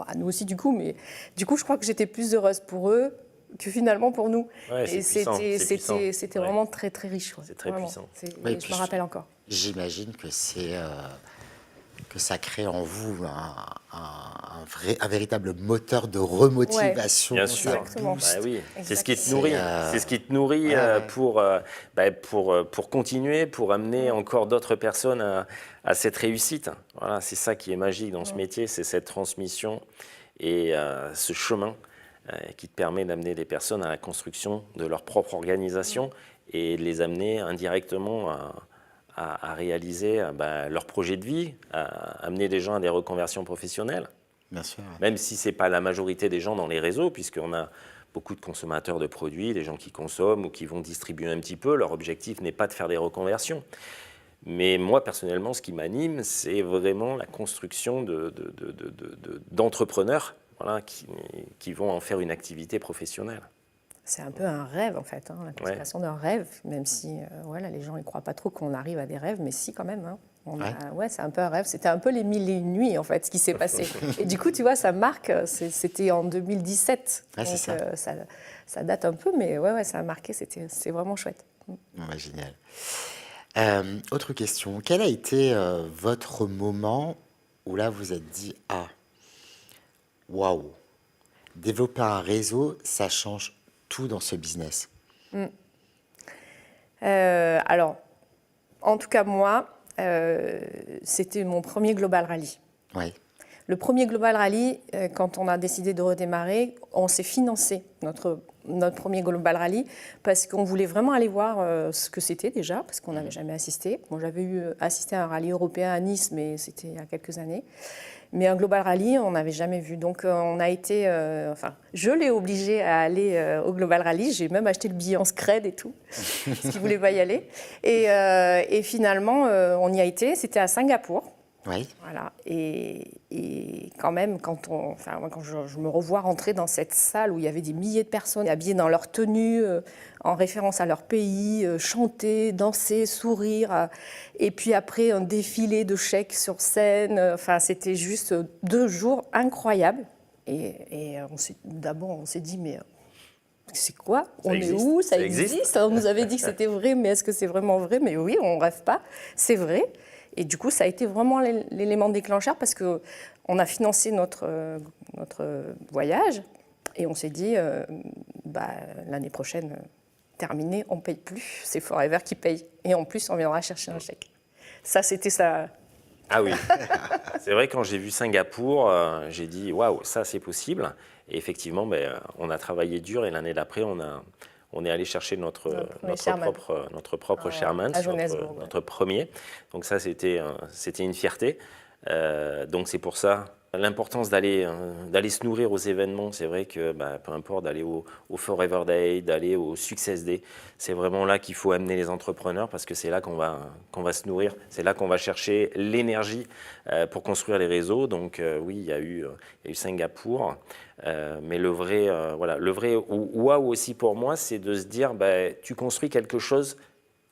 à nous aussi du coup, mais du coup je crois que j'étais plus heureuse pour eux que finalement pour nous. Ouais, et c'était vraiment très très riche. Ouais. C'est très vraiment. puissant. Je me rappelle encore. J'imagine que que ça crée en vous un véritable moteur de remotivation. Bien sûr. Exactement. Oui. C'est ce qui te nourrit. C'est ce qui te nourrit pour continuer, pour amener encore d'autres personnes à cette réussite. Voilà, c'est ça qui est magique dans ce métier, c'est cette transmission et ce chemin qui te permet d'amener des personnes à la construction de leur propre organisation et de les amener indirectement à réaliser leur projet de vie, à amener des gens à des reconversions professionnelles. Bien sûr. Même si ce n'est pas la majorité des gens dans les réseaux, puisqu'on a beaucoup de consommateurs de produits, des gens qui consomment ou qui vont distribuer un petit peu. Leur objectif n'est pas de faire des reconversions. Mais moi, personnellement, ce qui m'anime, c'est vraiment la construction d'entrepreneurs qui vont en faire une activité professionnelle. C'est un peu un rêve, en fait, la consécration d'un rêve, même si les gens ne croient pas trop qu'on arrive à des rêves, mais si, quand même. C'est un peu un rêve. C'était un peu les 1001 nuits, en fait, ce qui s'est passé. Et du coup, tu vois, ça marque, c'était en 2017. Ah, donc, c'est ça date un peu, mais ça a marqué, c'est vraiment chouette. Ouais, génial. Autre question. Quel a été votre moment où là, vous êtes dit « Ah, waouh, développer un réseau, ça change tout dans ce business. Alors, en tout cas, moi, c'était mon premier Global Rally. Oui, Le premier Global Rally, quand on a décidé de redémarrer, on s'est financé notre premier Global Rally parce qu'on voulait vraiment aller voir ce que c'était déjà, parce qu'on n'avait jamais assisté. Bon, j'avais assisté à un rallye européen à Nice, mais c'était il y a quelques années. Mais un Global Rally, on n'avait jamais vu. Donc, on a été... je l'ai obligé à aller au Global Rally. J'ai même acheté le billet en scred et tout, parce qu'il ne voulait pas y aller. Et finalement, on y a été. C'était à Singapour. oui. Voilà. Et quand même, quand je me revois rentrer dans cette salle où il y avait des milliers de personnes habillées dans leur tenue, en référence à leur pays, chanter, danser, sourire, et puis après un défilé de chèques sur scène. Enfin, c'était juste 2 jours incroyables. Et d'abord, on s'est dit, mais c'est quoi? On est où? Ça existe. On nous avait dit que c'était vrai, mais est-ce que c'est vraiment vrai? Mais oui, on ne rêve pas, c'est vrai. Et du coup, ça a été vraiment l'élément déclencheur parce qu'on a financé notre voyage et on s'est dit, l'année prochaine, terminé, on ne paye plus, c'est Forever qui paye. Et en plus, on viendra chercher un chèque. Ça, c'était ça. Ah oui, c'est vrai, quand j'ai vu Singapour, j'ai dit waouh, ça c'est possible. Et effectivement, on a travaillé dur et l'année d'après, on est allé chercher notre propre Sherman, notre premier. Donc ça, c'était une fierté. Donc c'est pour ça l'importance d'aller se nourrir aux événements. C'est vrai que peu importe, d'aller au Forever Day, d'aller au Success Day, c'est vraiment là qu'il faut amener les entrepreneurs parce que c'est là qu'on va se nourrir. C'est là qu'on va chercher l'énergie pour construire les réseaux. Donc oui, il y a eu Singapour. Mais le vrai waouh aussi pour moi, c'est de se dire, tu construis quelque chose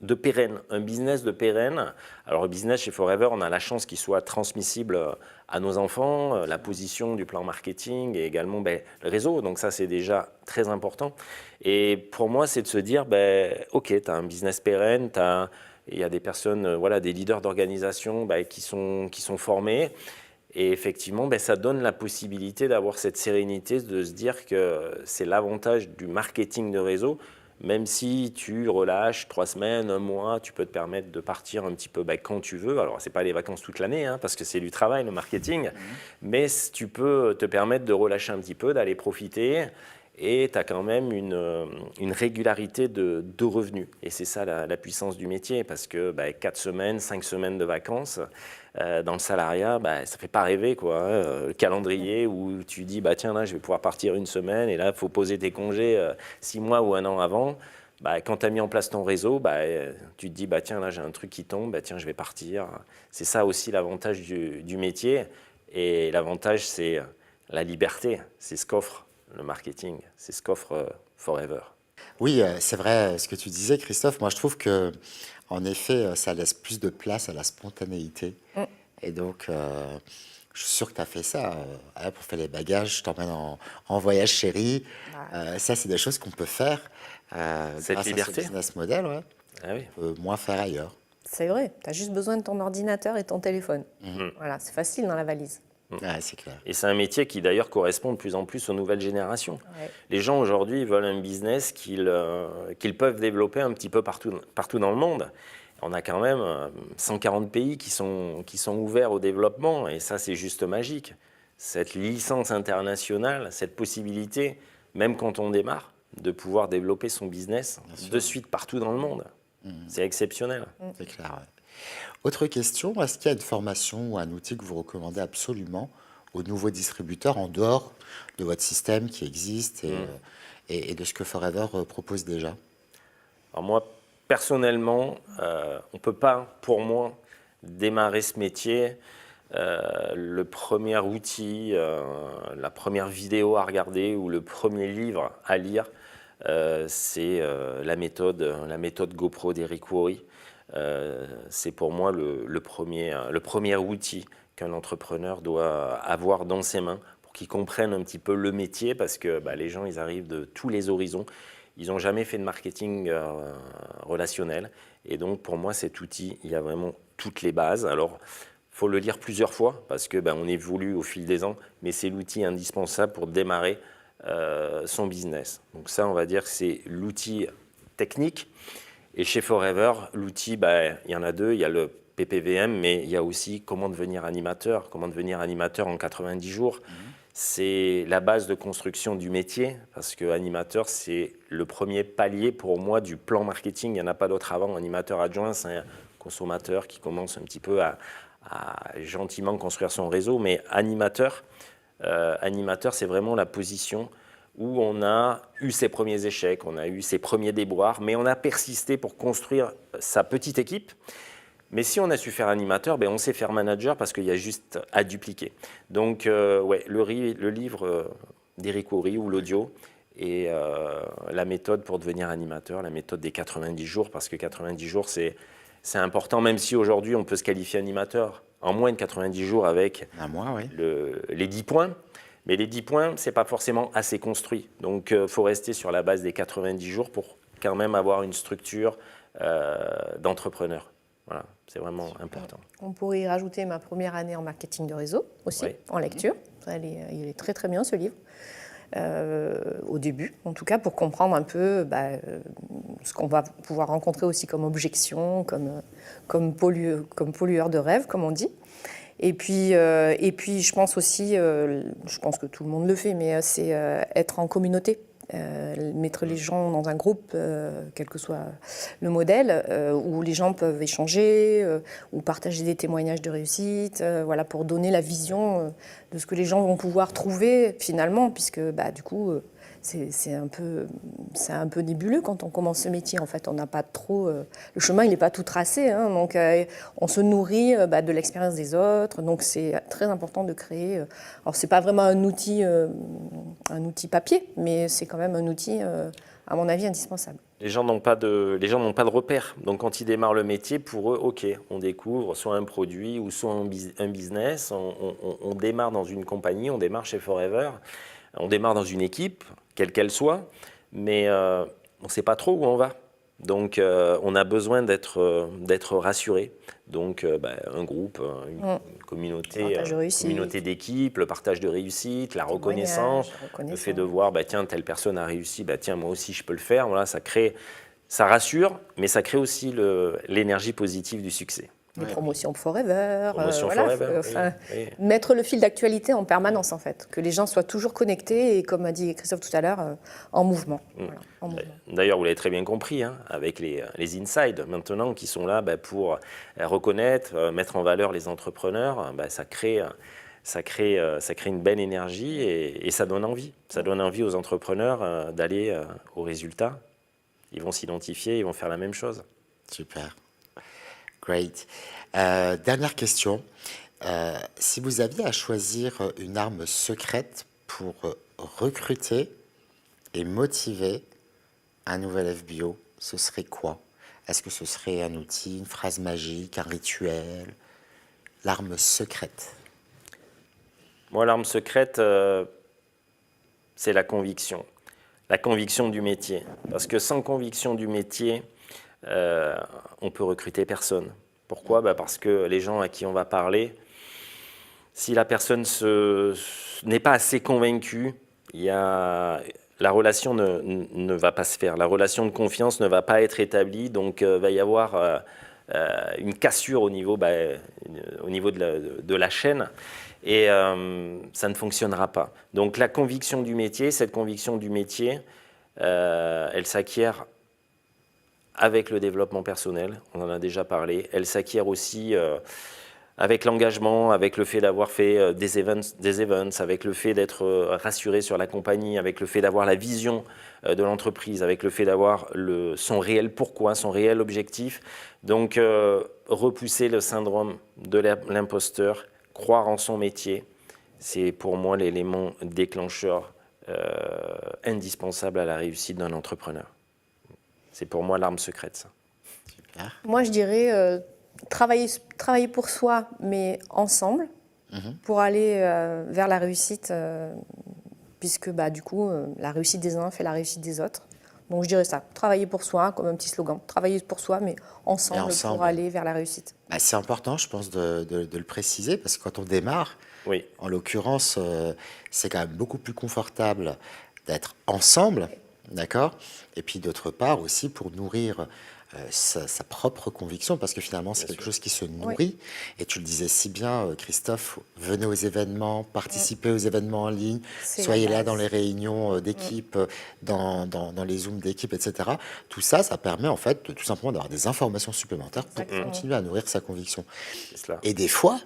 de pérenne, un business de pérenne. Alors le business chez Forever, on a la chance qu'il soit transmissible à nos enfants, la position du plan marketing et également le réseau. Donc ça, c'est déjà très important. Et pour moi, c'est de se dire, ok, tu as un business pérenne, il y a des personnes, des leaders d'organisation qui sont formés. Et effectivement, ça donne la possibilité d'avoir cette sérénité, de se dire que c'est l'avantage du marketing de réseau. Même si tu relâches 3 semaines, 1 mois, tu peux te permettre de partir un petit peu quand tu veux. Alors, ce n'est pas les vacances toute l'année, parce que c'est du travail, le marketing. Mais tu peux te permettre de relâcher un petit peu, d'aller profiter. Et tu as quand même une régularité de revenus. Et c'est ça la puissance du métier, parce que 4 semaines, 5 semaines de vacances, dans le salariat, ça ne fait pas rêver, quoi. Le calendrier où tu dis, tiens, là, je vais pouvoir partir 1 semaine, et là, il faut poser tes congés 6 mois ou 1 an avant. Quand tu as mis en place ton réseau, tu te dis, tiens, là, j'ai un truc qui tombe, tiens, je vais partir. C'est ça aussi l'avantage du métier. Et l'avantage, c'est la liberté. C'est ce qu'offre le marketing, c'est ce qu'offre Forever. Oui, c'est vrai ce que tu disais, Christophe. Moi, je trouve que, en effet, ça laisse plus de place à la spontanéité. Et donc, je suis sûr que tu as fait ça. Pour faire les bagages, je t'emmène en voyage chéri. Ça, c'est des choses qu'on peut faire Cette grâce liberté. à ce business model. Ouais. Ah oui. On peut moins faire ailleurs. C'est vrai, tu as juste besoin de ton ordinateur et ton téléphone. Voilà, c'est facile dans la valise. C'est clair. Et c'est un métier qui d'ailleurs correspond de plus en plus aux nouvelles générations. Ouais. Les gens aujourd'hui veulent un business qu'ils peuvent développer un petit peu partout dans le monde. On a quand même 140 pays qui sont ouverts au développement et ça c'est juste magique. Cette licence internationale, cette possibilité, même quand on démarre, de pouvoir développer son business de suite partout dans le monde. C'est exceptionnel. C'est clair, ouais. Autre question, est-ce qu'il y a une formation ou un outil que vous recommandez absolument aux nouveaux distributeurs en dehors de votre système qui existe et de ce que Forever propose déjà? Alors moi, personnellement, on ne peut pas, pour moi, démarrer ce métier. Le premier outil, la première vidéo à regarder ou le premier livre à lire, c'est la méthode GoPro d'Eric Worre. C'est pour moi le premier outil qu'un entrepreneur doit avoir dans ses mains pour qu'il comprenne un petit peu le métier parce que les gens ils arrivent de tous les horizons. Ils n'ont jamais fait de marketing relationnel et donc pour moi cet outil, il y a vraiment toutes les bases. Alors il faut le lire plusieurs fois parce que on évolue au fil des ans, mais c'est l'outil indispensable pour démarrer son business. Donc ça, on va dire que c'est l'outil technique. Et chez Forever, l'outil, il y en a deux. Il y a le PPVM, mais il y a aussi comment devenir animateur. Comment devenir animateur en 90 jours. C'est la base de construction du métier, parce que animateur, c'est le premier palier pour moi du plan marketing. Il n'y en a pas d'autre avant. Animateur adjoint, c'est un consommateur qui commence un petit peu à gentiment construire son réseau, mais animateur, c'est vraiment la position où on a eu ses premiers échecs, on a eu ses premiers déboires, mais on a persisté pour construire sa petite équipe. Mais si on a su faire animateur, on sait faire manager parce qu'il y a juste à dupliquer. Donc, le livre d'Éric Houry ou l'audio et la méthode pour devenir animateur, la méthode des 90 jours, parce que 90 jours, c'est important, même si aujourd'hui, on peut se qualifier animateur en moins de 90 jours avec les 10 points. Mais les 10 points, ce n'est pas forcément assez construit. Donc, il faut rester sur la base des 90 jours pour quand même avoir une structure d'entrepreneur. Voilà, c'est vraiment important. On pourrait y rajouter ma première année en marketing de réseau aussi, en lecture. Il est très très bien ce livre. Au début, en tout cas, pour comprendre un peu ce qu'on va pouvoir rencontrer aussi comme objection, comme pollueur de rêve, comme on dit. Et puis, je pense aussi, je pense que tout le monde le fait, mais c'est être en communauté. Mettre les gens dans un groupe, quel que soit le modèle, où les gens peuvent échanger ou partager des témoignages de réussite, pour donner la vision de ce que les gens vont pouvoir trouver finalement, puisque du coup, c'est un peu nébuleux quand on commence ce métier. En fait, on n'a pas trop, le chemin il n'est pas tout tracé, hein, donc on se nourrit de l'expérience des autres. Donc c'est très important de créer. Alors c'est pas vraiment un outil papier, mais c'est quand même un outil, à mon avis, indispensable. Les gens n'ont pas de repères. Donc quand ils démarrent le métier, pour eux, ok, on découvre soit un produit ou soit un business. On démarre dans une compagnie, on démarre chez Forever, on démarre dans une équipe, quelle qu'elle soit, mais on ne sait pas trop où on va. Donc on a besoin d'être rassuré. Donc un groupe, une communauté d'équipe, le partage de réussite, la reconnaissance, le fait de voir, tiens, telle personne a réussi, tiens, moi aussi je peux le faire. Voilà, ça rassure, mais ça crée aussi l'énergie positive du succès. Les promotions Forever, Forever, oui. Mettre le fil d'actualité en permanence en fait, que les gens soient toujours connectés et comme a dit Christophe tout à l'heure, en mouvement. D'ailleurs, vous l'avez très bien compris, hein, avec les insides maintenant qui sont là pour reconnaître, mettre en valeur les entrepreneurs, ça crée une belle énergie et ça donne envie. Ça donne envie aux entrepreneurs d'aller au résultat. Ils vont s'identifier, ils vont faire la même chose. Super. Great. Dernière question. Si vous aviez à choisir une arme secrète pour recruter et motiver un nouvel FBO, ce serait quoi? Est-ce que ce serait un outil, une phrase magique, un rituel? L'arme secrète. Moi, l'arme secrète, c'est la conviction. La conviction du métier. Parce que sans conviction du métier, on peut recruter personne. Pourquoi? Parce que les gens à qui on va parler, si la personne n'est pas assez convaincue, la relation ne va pas se faire. La relation de confiance ne va pas être établie, donc va y avoir une cassure au niveau de la chaîne et ça ne fonctionnera pas. Donc la conviction du métier, cette conviction du métier, elle s'acquiert avec le développement personnel, on en a déjà parlé. Elle s'acquiert aussi avec l'engagement, avec le fait d'avoir fait des events, avec le fait d'être rassuré sur la compagnie, avec le fait d'avoir la vision de l'entreprise, avec le fait d'avoir son réel pourquoi, son réel objectif. Donc, repousser le syndrome de l'imposteur, croire en son métier, c'est pour moi l'élément déclencheur indispensable à la réussite d'un entrepreneur. C'est pour moi l'arme secrète, ça. Super. Moi, je dirais travailler pour soi, mais ensemble, pour aller vers la réussite, puisque du coup, la réussite des uns fait la réussite des autres. Donc, je dirais ça, travailler pour soi, comme un petit slogan. Travailler pour soi, mais ensemble. Pour aller vers la réussite. C'est important, je pense, de le préciser, parce que quand on démarre, en l'occurrence, c'est quand même beaucoup plus confortable d'être ensemble, d'accord? Et puis d'autre part aussi pour nourrir sa propre conviction, parce que finalement c'est quelque chose qui se nourrit. Et tu le disais si bien, Christophe, venez aux événements, participez aux événements en ligne, soyez là dans les réunions d'équipe, dans les Zooms d'équipe, etc. Tout ça, ça permet en fait tout simplement d'avoir des informations supplémentaires pour continuer à nourrir sa conviction. C'est cela. Et des fois,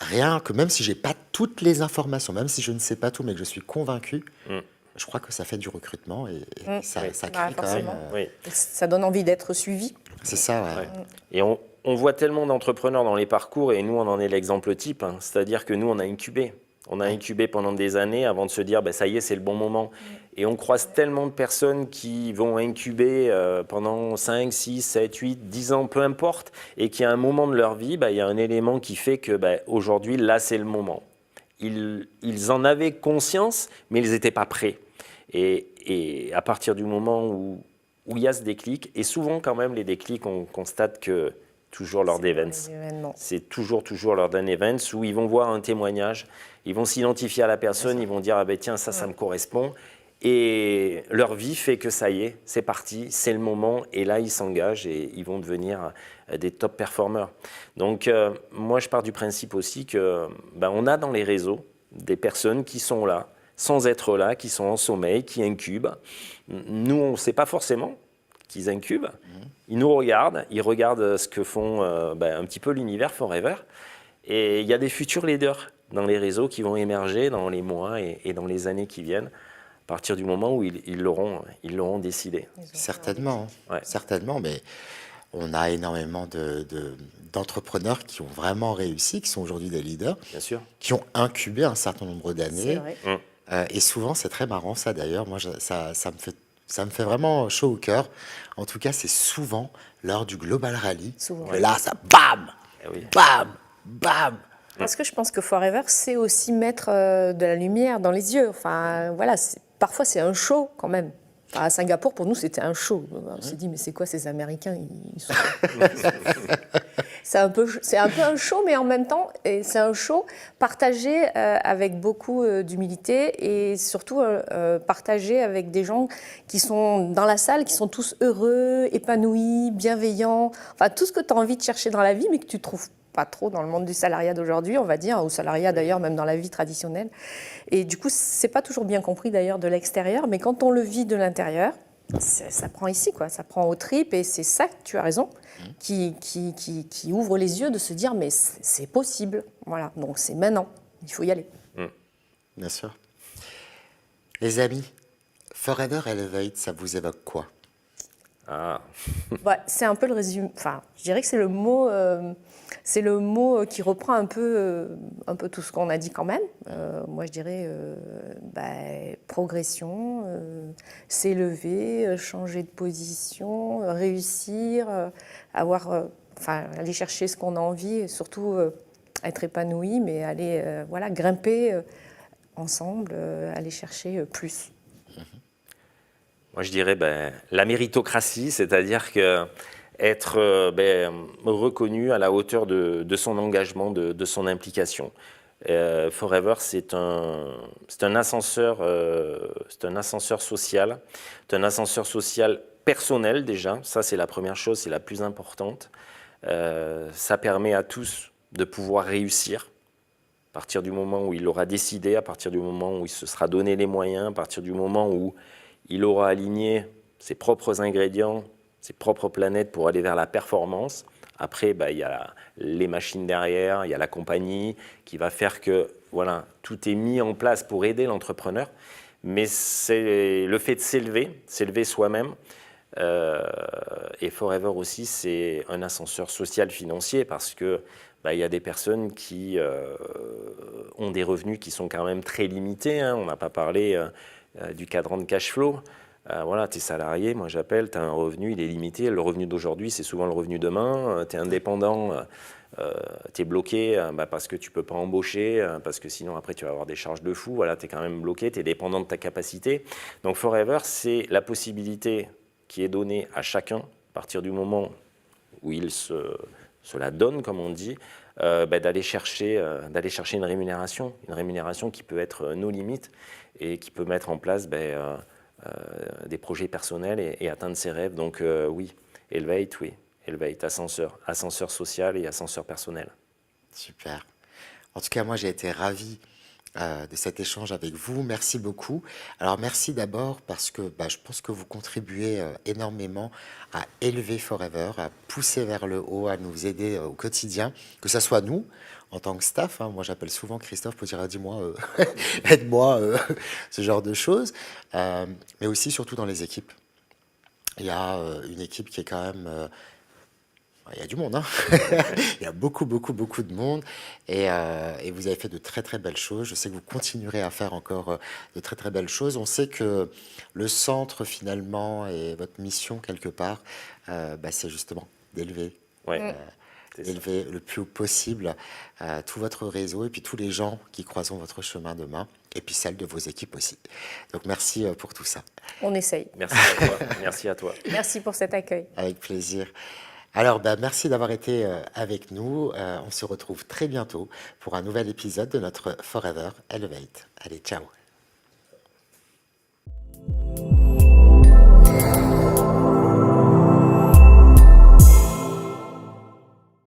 rien que même si j'ai pas toutes les informations, même si je ne sais pas tout, mais que je suis convaincu, je crois que ça fait du recrutement et ça crée quand même. Oui. Ça donne envie d'être suivi. C'est ça, ouais. Et on voit tellement d'entrepreneurs dans les parcours, et nous, on en est l'exemple type. Hein. C'est-à-dire que nous, on a incubé. On a incubé pendant des années avant de se dire, ça y est, c'est le bon moment. Et on croise tellement de personnes qui vont incuber pendant 5, 6, 7, 8, 10 ans, peu importe, et qui à un moment de leur vie, il y a un élément qui fait que aujourd'hui, là, c'est le moment. Ils en avaient conscience, mais ils n'étaient pas prêts. Et à partir du moment où il y a ce déclic, et souvent quand même les déclics, on constate que toujours lors d'events, c'est toujours lors d'un event où ils vont voir un témoignage, ils vont s'identifier à la personne, ils vont dire tiens, ça me correspond, et leur vie fait que ça y est, c'est parti, c'est le moment, et là ils s'engagent et ils vont devenir des top performers. Donc moi je pars du principe aussi que on a dans les réseaux des personnes qui sont là, sans être là, qui sont en sommeil, qui incubent. Nous, on ne sait pas forcément qu'ils incubent. Ils nous regardent, ils regardent ce que font un petit peu l'univers Forever. Et il y a des futurs leaders dans les réseaux qui vont émerger dans les mois et dans les années qui viennent, à partir du moment où ils l'auront décidé. Certainement, certainement, mais on a énormément d'entrepreneurs qui ont vraiment réussi, qui sont aujourd'hui des leaders, Bien sûr. qui ont incubé un certain nombre d'années. C'est vrai. Et souvent, c'est très marrant, ça d'ailleurs. Moi, ça me fait vraiment chaud au cœur. En tout cas, c'est souvent lors du Global Rally. Souvent. Que là, ça bam, bam, bam. Parce que je pense que Forever, c'est aussi mettre de la lumière dans les yeux. Enfin, voilà, parfois c'est un show quand même. Enfin, à Singapour, pour nous, c'était un show. On s'est dit, mais c'est quoi ces Américains ils sont... C'est un peu un show, mais en même temps, c'est un show partagé avec beaucoup d'humilité et surtout partagé avec des gens qui sont dans la salle, qui sont tous heureux, épanouis, bienveillants. Enfin, tout ce que tu as envie de chercher dans la vie, mais que tu trouves pas trop dans le monde du salariat d'aujourd'hui, on va dire, ou salariat d'ailleurs, même dans la vie traditionnelle. Et du coup, c'est pas toujours bien compris d'ailleurs de l'extérieur, mais quand on le vit de l'intérieur, ça prend ici, quoi. Ça prend aux tripes, et c'est ça, tu as raison, qui ouvre les yeux de se dire, mais c'est possible. Voilà, donc c'est maintenant, il faut y aller. Bien sûr. Les amis, Forever Elevate, ça vous évoque quoi? C'est un peu le résumé, enfin, je dirais que c'est le mot qui reprend un peu tout ce qu'on a dit quand même. Moi, je dirais progression, s'élever, changer de position, réussir, aller chercher ce qu'on a envie, et surtout être épanoui, mais aller grimper ensemble, aller chercher plus. Moi, je dirais la méritocratie, c'est-à-dire que être reconnu à la hauteur de son engagement, de son implication. Forever, c'est un ascenseur social, c'est un ascenseur social personnel déjà. Ça, c'est la première chose, c'est la plus importante. Ça permet à tous de pouvoir réussir à partir du moment où il aura décidé, à partir du moment où il se sera donné les moyens, à partir du moment où il aura aligné ses propres ingrédients, ses propres planètes pour aller vers la performance. Après, il y a les machines derrière, il y a la compagnie qui va faire que tout est mis en place pour aider l'entrepreneur. Mais c'est le fait de s'élever soi-même. Et Forever aussi, c'est un ascenseur social financier parce que il y a des personnes qui ont des revenus qui sont quand même très limités. On n'a pas parlé du cadran de cash flow. Tu es salarié, moi j'appelle, tu as un revenu, il est limité. Le revenu d'aujourd'hui, c'est souvent le revenu demain. Tu es indépendant, tu es bloqué parce que tu ne peux pas embaucher, parce que sinon après tu vas avoir des charges de fou. Tu es quand même bloqué, tu es dépendant de ta capacité. Donc Forever, c'est la possibilité qui est donnée à chacun à partir du moment où il se cela donne, comme on dit, d'aller chercher une rémunération qui peut être nos limites et qui peut mettre en place des projets personnels et atteindre ses rêves. Donc oui, Elevate, ascenseur social et ascenseur personnel. Super. En tout cas, moi, j'ai été ravi de cet échange avec vous. Merci beaucoup. Alors, merci d'abord parce que je pense que vous contribuez énormément à élever Forever, à pousser vers le haut, à nous aider au quotidien, que ce soit nous, en tant que staff. Moi, j'appelle souvent Christophe pour dire, dis-moi, aide-moi, ce genre de choses. Mais aussi, surtout dans les équipes. Il y a une équipe qui est quand même... il y a du monde, hein. Il y a beaucoup de monde et vous avez fait de très très belles choses. Je sais que vous continuerez à faire encore de très très belles choses. On sait que le centre finalement et votre mission quelque part, c'est justement d'élever Ouais, c'est ça. élever le plus haut possible tout votre réseau et puis tous les gens qui croiseront votre chemin demain et puis celle de vos équipes aussi. Donc merci pour tout ça. On essaye. Merci à toi. Merci à toi. Merci pour cet accueil. Avec plaisir. Alors, merci d'avoir été avec nous. On se retrouve très bientôt pour un nouvel épisode de notre Forever Elevate. Allez, ciao.